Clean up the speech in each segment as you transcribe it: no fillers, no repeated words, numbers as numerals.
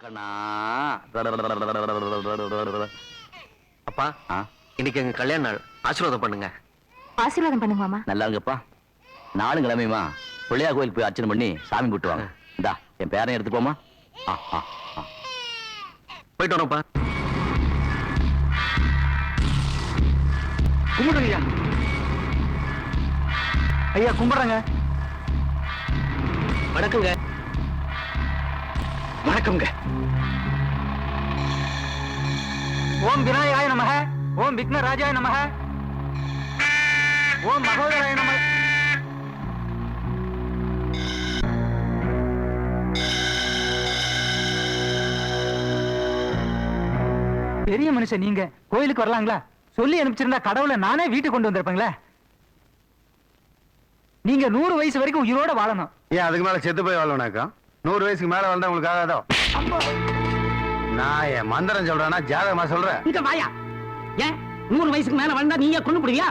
கண்ணா. அப்பா, இன்னைக்கு எங்க கல்யாண நாள், ஆசீர்வாதம் பண்ணுங்க. ஆசீர்வாதம் பண்ணுங்க மாமா. நல்லா இருங்கப்பா. நாளும் கிளம்பியுமா பிள்ளையார் கோயில் போய் அர்ச்சனை பண்ணி சாமி கூட்டுவாங்க. இந்தா என் பேரன் எடுத்துக்கோமா. போயிட்டு வரோம்ப்பா. கும்பிடுங்க ஐயா. கும்பிடுறேங்க. வணக்கங்க. வணக்கம்ங்க. ஓம் விநாயகாய நமக, ஓம் விக்னராஜாய நமக, ஓம் மகோதராய நமக. பெரிய மனுஷன் நீங்க கோயிலுக்கு வரலாங்களா? சொல்லி அனுப்பிச்சிருந்தா கடவுளை நானே வீட்டுக்கு கொண்டு வந்திருப்பேங்களே. நீங்க 100 வயசு வரைக்கும் உயிரோட வாழணும். ஏன் அதுக்கு மேல செத்து போய் வாழணும்னாக்கா? 100 வயசுக்கு மேல வாழ்ந்தா உங்களுக்கு ஆகாதோ? நான் என் மந்திரம் சொல்றேன்னா ஜாதகமா சொல்றேன். இங்க வாயா. ஏன் 100 வயசுக்கு மேல வாழ்ந்தா நீங்க கொண்டு போடுவியா?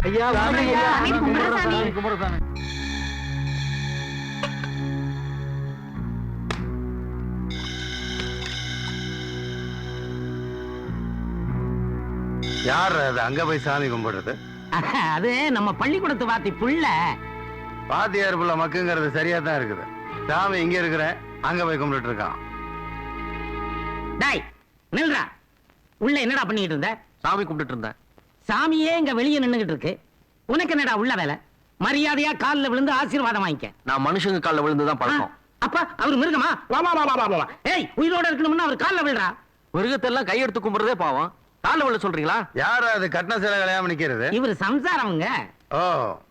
ஐயா கும்பிடுறதானே. யார் அது அங்க போய் சாமி கும்பிடுறது? அது நம்ம பள்ளிக்கூடத்து வாத்தி புள்ள. பாத்தியார் புள்ள மக்குங்கிறது சரியா தான் இருக்குது. சாமி இங்க இருக்கிற அங்க போய் கும்பிட்டு இருக்கான். டேய் நில்றா. உள்ள என்னடா பண்ணிட்டு இருந்த? சாமி கும்பிட்டு இருந்தேன். சாமியே இங்க வெளியே நின்னுகிட்டு இருக்கு. உனக்கு என்னடா உள்ள வேலை? மரியாதையா காலில் விழுந்து ஆசீர்வாதம் வாங்கிக்க. நான் மனுஷங்க காலில் விழுந்துதான் பழக்கம். அப்ப அவர் மிருகமா? வா வா வா வா வா. ஏய் உயிரோட இருக்கணும்னா அவர் காலில் விழுறா. மிருகத்தெல்லாம் கையெடுத்து கும்பிடுறதே பாவம். காலில் விழ சொல்றீங்களா? யார் அது கட்டின சிலை கல்யாணம் நிக்கிறது? இவர் சம்சாரம்ங்க. ஓ,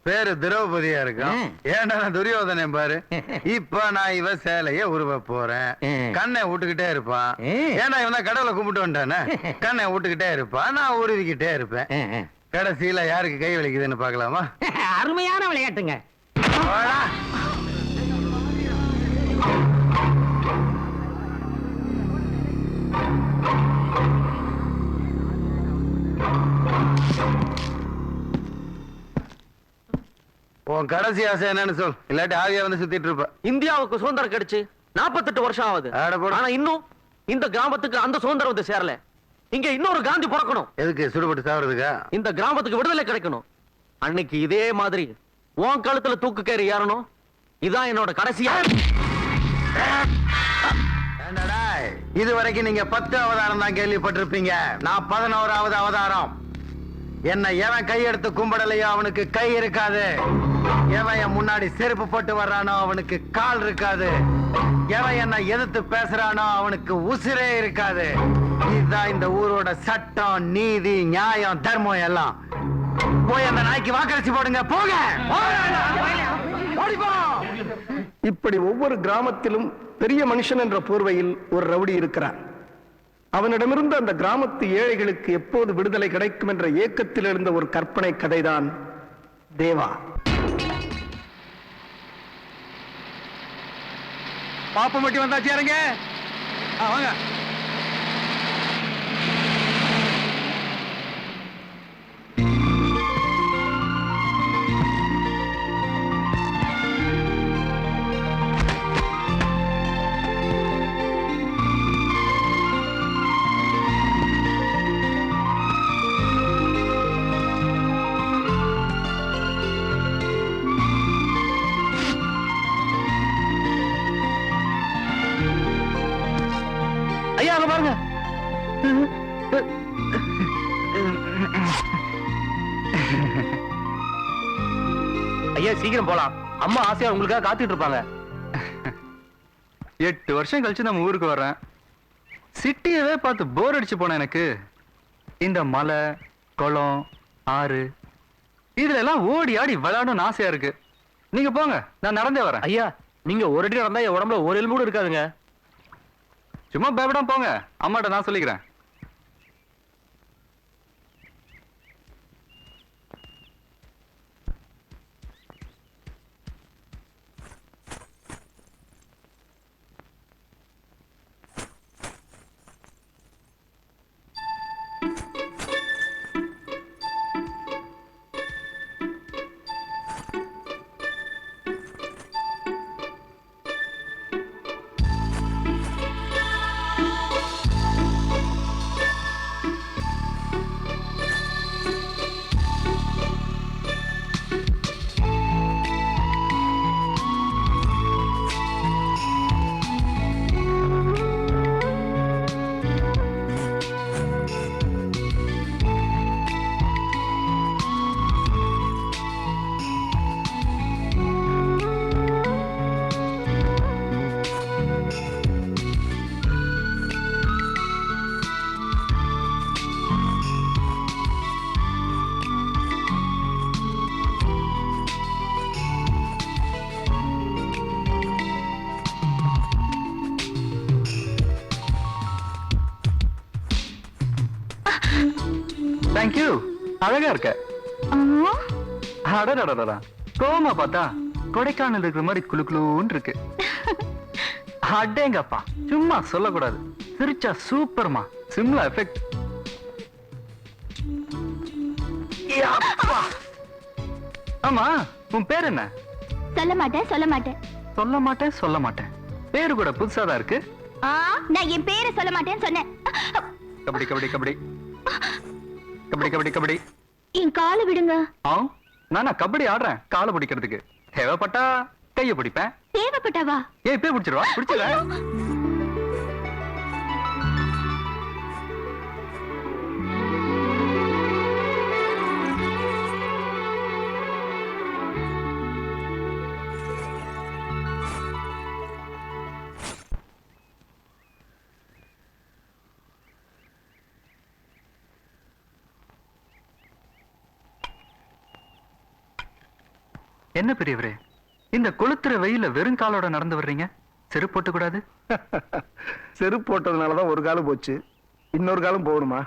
பேரு திரௌபதியா இருக்கும். ஏன்டா துரியோதனை பாரு. இப்ப நான் இவ சேலைய உருவ போறேன். கண்ணை விட்டுக்கிட்டே இருப்பான். ஏன்னா இவன் தான் கடவுளை கும்பிட்டு வந்துட்டானே. கண்ணை விட்டுக்கிட்டே இருப்பான், நான் உருவிக்கிட்டே இருப்பேன். கடைசியில யாருக்கு கை வலிக்குதுன்னு பாக்கலாமா? அருமையான விளையாட்டுங்க. உன் கடைசி ஆசை என்னன்னு சொல், இல்லாட்டி ஆவியா வந்து சுத்திட்டு இருப்ப. இந்தியாவுக்கு சுதந்திரம் கிடைச்சு 48 வருஷம் ஆகுது. ஆனா இன்னும் இந்த கிராமத்துக்கு அந்த சுதந்திரம் வந்து சேரல. இங்க இன்னொரு காந்தி பிறக்கணும். எதுக்கு? சுடுபட்டு சாவறதுக்கா? இந்த கிராமத்துக்கு விடுதலை கிடைக்கணும். அன்னைக்கு இதே மாதிரி உன் கழுத்துல தூக்கு கயிறு ஏறணும். இதான் என்னோட கடைசியா. இது வரைக்கும் நீங்க 10 அவதாரம் தான் கேள்விப்பட்டிருப்பீங்க. நான் 11வது அவதாரம். என்ன எவன் கையெடுத்து கும்பிடலையோ அவனுக்கு கை இருக்காது. எவன் என் முன்னாடி செருப்பு போட்டு வர்றானோ அவனுக்கு கால் இருக்காது. எவன் என்ன எதிர்த்து பேசுறானோ அவனுக்கு உசிரே இருக்காது. இதுதான் இந்த ஊரோட சட்டம், நீதி, நியாயம், தர்மம் எல்லாம். போய் அந்த நாய்க்கு வாக்களிச்சு போடுங்க. போங்க. இப்படி ஒவ்வொரு கிராமத்திலும் பெரிய மனுஷன் என்ற போர்வையில் ஒரு ரவுடி இருக்கிறான். அவனிடமிருந்து அந்த கிராமத்து ஏழைகளுக்கு எப்போது விடுதலை கிடைக்கும் என்ற ஏக்கத்தில் இருந்த ஒரு கற்பனை கதைதான் தேவா. பாப்ப மட்டும் வந்தாச்சு. யாருங்க? வாங்க. ஐயா அங்க பாருங்க. ஐயா சீக்கிரம் போலாம். அம்மா ஆசையா உங்களுக்காக காத்துட்டு இருப்பாங்க. 8 வருஷம் கழிச்சு நம்ம ஊருக்கு வர்றேன். சிட்டியவே பார்த்து போர் அடிச்சு போன எனக்கு இந்த மலை, குளம், ஆறு இதுல எல்லாம் ஓடி ஆடி விளையாடணும்னு ஆசையா இருக்கு. நீங்க போங்க, நான் நடந்தே வரேன். ஐயா நீங்க ஒரு அடி நடந்தா என் உடம்புல ஒரு எலும்பு கூட இருக்காதுங்க. சும்மா பயப்படாம போங்க, அம்மாட்ட நான் சொல்லிக்கிறேன். தேங்க்யூ. அழகா இருக்க. அம்மா, அடடடடா. கோவமா பார்த்தா கொடைக்கானல் இருக்கிற மாதிரி குளு குளுன்னு இருக்கு. அடேங்கப்பா, சும்மா சொல்லக்கூடாது. சிரிச்சா சூப்பர்மா. சிம்லா எஃபெக்ட். ஆமா, உன் பேர் என்ன? சொல்ல மாட்டேன் சொல்ல மாட்டேன். சொல்ல மாட்டேன் சொல்ல மாட்டேன். பேரு கூட புதுசா தான் இருக்கு. நான் என் பேரை சொல்ல மாட்டேன்னு சொன்னேன். கபடி கபடி கபடி கபடி கபடி கபடி. என் காலை விடுங்க. நானா கபடி ஆடுறேன் காலை பிடிக்கிறதுக்கு. தேவைப்பட்டா கைய பிடிப்பேன். தேவைப்பட்டாவா? ஏய், இப்பே பிடிச்சிருவா. பிடிச்சல. என்ன பெரியவரே, இந்த கொளுத்துற வெயில வெறும் காலோட நடந்து வர்றீங்க? செருப்பு போட்டு கூடாது? செருப்பு போட்டதுனாலதான் ஒரு காலம் போச்சு, இன்னொரு காலம் போகணுமா?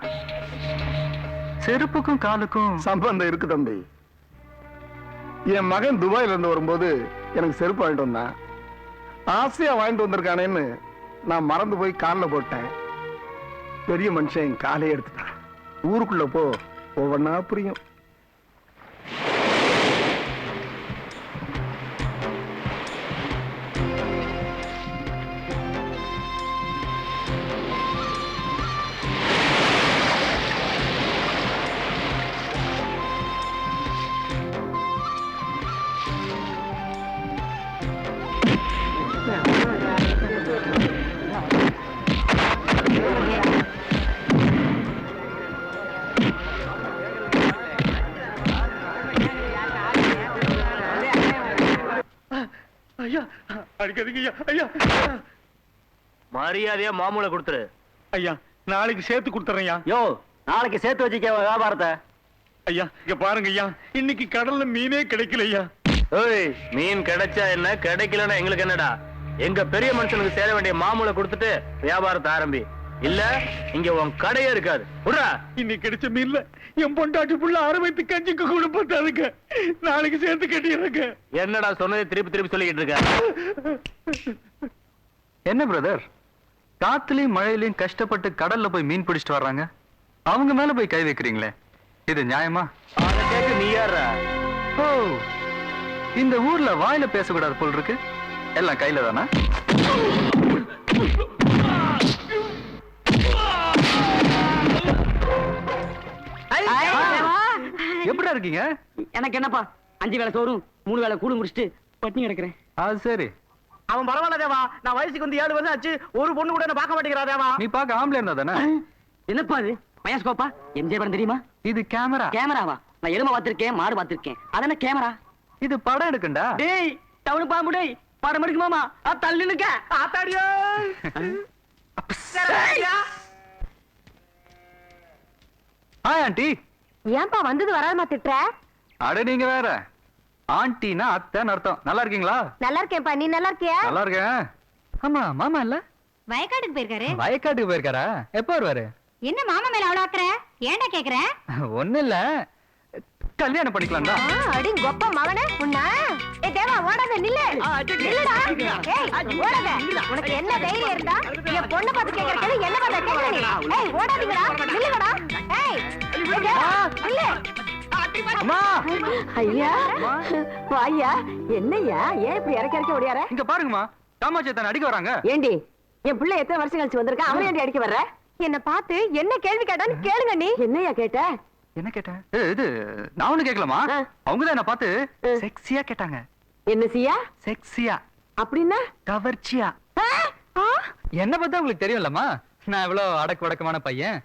செருப்புக்கும் காலுக்கும் சம்பந்தம் இருக்கு தம்பி. என் மகன் துபாயில இருந்து வரும்போது எனக்கு செருப்பு வாங்கிட்டு வந்தான். ஆசையா வாங்கிட்டு வந்திருக்கானேன்னு நான் மறந்து போய் காலில் போட்டேன். பெரிய மனுஷன் என் காலையே எடுத்துட்டான். ஊருக்குள்ள போ, ஒவ்வொன்னா புரியும். ஐயா, அடிக்காதீங்க ஐயா. ஐயா, மரியாதையா மாமூலை கொடுத்துரு. ஐயா, நாளைக்கு சேர்த்து கொடுத்துறேன்யா. யோ, நாளைக்கு சேர்த்து வச்சுக்க வியாபாரத்தை. ஐயா, இங்க பாருங்க ஐயா, இன்னைக்கு கடல்ல மீனே கிடைக்கல ஐயா. ஏய், மீன் கிடைச்சா என்ன, கிடைக்கலன்னா எங்களுக்கு என்னடா? எங்க பெரிய மனுஷனுக்கு சேர வேண்டிய மாமூலை கொடுத்துட்டு வியாபாரத்தை ஆரம்பி. இல்ல இங்க உன் கடையே இருக்காது. விட்றா. இன்னைக்கு கிடைச்ச மீன்ல என் பொண்டாட்டி புள்ள ஆரம்பித்து கஞ்சிக்கு கூட பார்த்தாருங்க. நாளைக்கு சேர்த்து கட்டிடுறேங்க. என்னடா சொன்னதை திருப்பி திருப்பி சொல்லிக்கிட்டு இருக்க? என்ன பிரதர், காத்துலயும் மழையிலயும் கஷ்டப்பட்டு கடல்ல போய் மீன் பிடிச்சிட்டு வர்றாங்க, அவங்க மேல போய் கை வைக்கிறீங்களே, இது நியாயமா? அதை கேட்க நீ யாரா? ஓ, இந்த ஊர்ல வாயில பேசக்கூடாது போல் இருக்கு, எல்லாம் கையில தானா? எப்படிடா இருக்கீங்க? எனக்கு என்னப்பா, 5 வேளை சோறும் 3 வேளை கூழ் முடிச்சிட்டு பட்டினி கிடக்குறேன். அது சரி. அவன் பரவாயில்ல தேவா, நான் வயசுக்கு வந்து 7 வருஷம் ஆச்சு, ஒரு பொண்ணு கூட என்ன பார்க்க மாட்டேங்கிறா தேவா. நீ பாக்க ஆம்பளை இருந்தா தானே? என்னப்பா அது, பயாஸ்கோப்பா? எம்ஜிஆர் படம் தெரியுமா? இது கேமரா. கேமராவா? நான் எருமை பார்த்திருக்கேன், மாடு பார்த்திருக்கேன், அதென்ன கேமரா? இது படம் எடுக்கண்டா. டேய், டவுன் பாம்பு டேய், படம் எடுக்குமாமா? தள்ளி நிக்க ஆத்தாடியோ. Hi aunty. ஏன்பா வந்தது வராம திட்டுற? அட நீங்க வேற, ஆண்டினா அத்தைன்னு அர்த்தம். நல்லா இருக்கீங்களா? நல்லா இருக்கேன்ப்பா, நீ நல்லா இருக்கியா? நல்லா இருக்கேன். ஆமா, மாமா இல்ல வயக்காட்டுக்கு போயிருக்காரு. வயக்காட்டுக்கு போயிருக்காரா? எப்ப வருவாரு? என்ன மாமா மேல அவ்வளவு ஆக்குற? ஏன்டா கேக்குற? ஒண்ணு இல்ல, கல்யாணம் பண்ணிக்கலாம் தான். அடி கொப்ப மகனே உன்ன. ஏய் தேவா, ஓடாத நில்லு. நில்லுடா. ஏய் ஓடாத. உனக்கு என்ன தைரியம் இருந்தா என் பொண்ணு பார்த்து கேக்குறீங்க, என்ன பார்த்து கேக்குறீங்க? ஏய் ஓடாதீங்கடா, நில்லுங்கடா. ஏய் தேவா, நில்லு. அம்மா, ஐயா வாயா. என்னய்யா, ஏன் இப்படி இறக்க ஓடியார? இங்க பாருங்கம்மா, காமாட்சி தானே அடிக்க வராங்க. ஏண்டி, என் பிள்ளை எத்தனை வருஷம் கழிச்சு வந்திருக்கான், அவன் ஏண்டி அடிக்க வர்ற? என்ன பார்த்து என்ன கேள்வி கேட்டான்னு கேளுங்க. நீ என்னையா கேட்ட? என்ன கேட்டேன்? இது நான் ஒண்ணு கேட்கலாமா? அவங்க தான் என்ன பார்த்து செக்ஸியா கேட்டாங்க. என்ன சியா? செக்ஸியா அப்படின்னா கவர்ச்சியா. என்ன பார்த்தா உங்களுக்கு தெரியும்லம்மா, நான் எவ்வளவு அடக்கு வடக்கமான பையன்.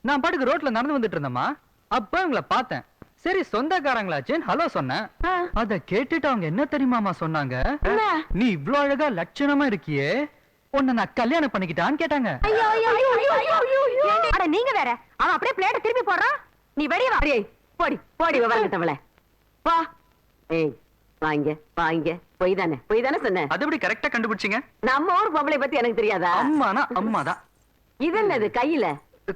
நான் பாட்டுக்கு ரோட்ல நடந்து வந்துட்டு இருந்தேம்மா, அப்ப உங்களை பார்த்தேன். சரி சொந்தக்காரங்களாச்சேன்னு ஹலோ சொன்னேன். அத கேட்டுட்டு அவங்க என்ன தெரியுமாமா சொன்னாங்க? நீ இவ்ளோ அழகா லட்சணமா இருக்கியே, உன்னை நான் கல்யாணம் பண்ணிக்கிட்டான்னு கேட்டாங்க. அட நீங்க வேற, அவன் அப்படியே பிளேட்ட திருப்பி போடுறான். நீ வெளிய வா. போடி போடி விவரங்கட்டவள வா. ஏய் வாங்க வாங்க. பொய் தானே சொன்னேன். அது எப்படி கரெக்டா கண்டுபிடிச்சீங்க? நம்ம ஊர் பொம்பளை பத்தி எனக்கு தெரியாதா? அம்மானா அம்மாதான். இது என்னது கையில?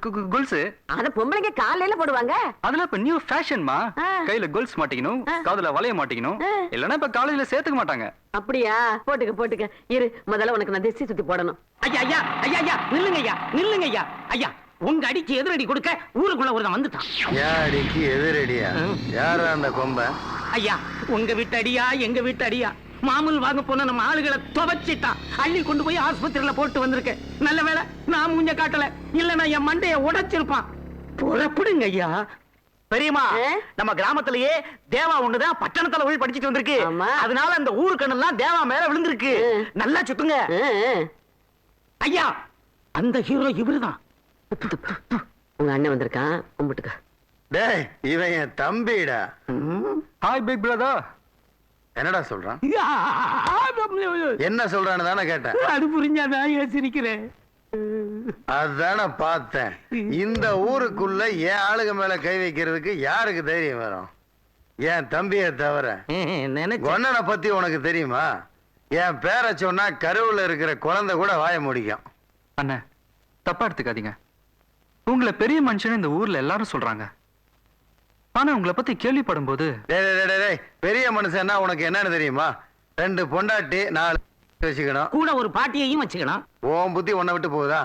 கொலுசு அத பொம்பளைங்க காலையில போடுவாங்க. அதெல்லாம் இப்ப நியூ ஃபேஷன்மா. ஆ. கையில கொலுசு மாட்டிக்கணும், காதுல வளைய மாட்டிக்கணும். இல்லனா இப்ப காலேஜ்ல சேர்த்துக்க மாட்டாங்க. அப்படியா? போட்டுக்க. இரு, முதல்ல உனக்கு நான் திசை சுத்தி போடணும். ஐயா ஐயா ஐயா ஐயா நில்லுங்க ஐயா, நில்லுங்க ஐயா. ஐயா உங்க அடிக்கு எதிரடி கொடுக்க ஊருக்குள்ள ஒருத்தன் வந்துட்டான். யாடிக்கு எதிரடியா? யாரா அந்த கொம்ப? ஐயா உங்க வீட்டு அடியா எங்க வீட்டு அடியா? மாமூல் வாங்க போன நம்ம ஆளுகளை துவைச்சிட்டான். அள்ளி கொண்டு போய் ஆஸ்பத்திரியில போட்டு வந்திருக்கேன். நல்ல வேளை நான் மூஞ்ச காட்டல, இல்லன்னா என் மண்டைய உடைச்சிருப்பான். புறப்படுங்க ஐயா. பெரியமா, நம்ம கிராமத்திலேயே தேவா ஒண்ணுதான் பட்டணத்துல போய் படிச்சுட்டு வந்திருக்கு. ஆமா. அதனால அந்த ஊரு கண்ணெல்லாம் தேவா மேல விழுந்திருக்கு. நல்லா சுத்துங்க. ஐயா அந்த ஹீரோ இவருதான். உங்க அண்ணன் வந்திருக்கான், கும்பிட்டுக்க. டேய், இவன் என் தம்பிடா. Hi big brother. என்னடா சொல்றான்? என்ன சொல்றான்னு தானே கேட்டேன். அது புரிஞ்சாதான் சிரிக்கிறேன். அதான பார்த்தேன். இந்த ஊருக்குள்ள என் ஆளுக மேல கை வைக்கிறதுக்கு யாருக்கு தைரியம் வரும்? என் தம்பியை தவிர. கொன்னனை பத்தி உனக்கு தெரியுமா? என் பேரை சொன்னா கருவுல இருக்கிற குழந்தை கூட வாய முடிக்கும். அண்ணே தப்பா எடுத்துக்காதீங்க. உங்களை பெரிய மனுஷன் இந்த ஊர்ல எல்லாரும் சொல்றாங்க. ஆனா உங்களை பத்தி கேள்விப்படும் போது பெரிய மனுஷன்னா உனக்கு என்னன்னு தெரியுமா? 2 பொண்டாட்டி 4 வச்சுக்கணும், கூட ஒரு பாட்டியையும் வச்சுக்கணும். உன் புத்தி உன்னை விட்டு போகுதா?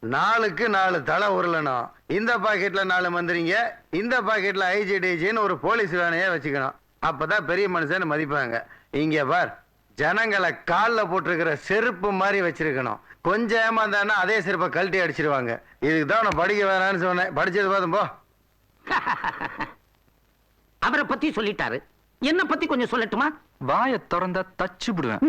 4க்கு 4 தலை உருளணும். இந்த பாக்கெட்ல 4 மந்திரிங்க, இந்த பாக்கெட்ல ஐஜிடிஜின்னு ஒரு போலீஸ் வேனையே வச்சுக்கணும். அப்பதான் பெரிய மனுஷன் மதிப்பாங்க. இங்க பார், ஜனங்களை காலில் போட்டிருக்கிற செருப்பு மாதிரி வச்சிருக்கணும். கொஞ்சம் ஏமாந்தானா அதே செருப்பை கழட்டி அடிச்சிருவாங்க. இதுக்கு தான் நான் படிக்க வேணான்னு சொன்னேன். படிச்சது பார்த்தும் போ. அவரை பத்தி சொல்லிட்டாரு, என்ன பத்தி கொஞ்சம் சொல்லட்டுமா? வாயை திறந்தா தச்சு விடுவேன்.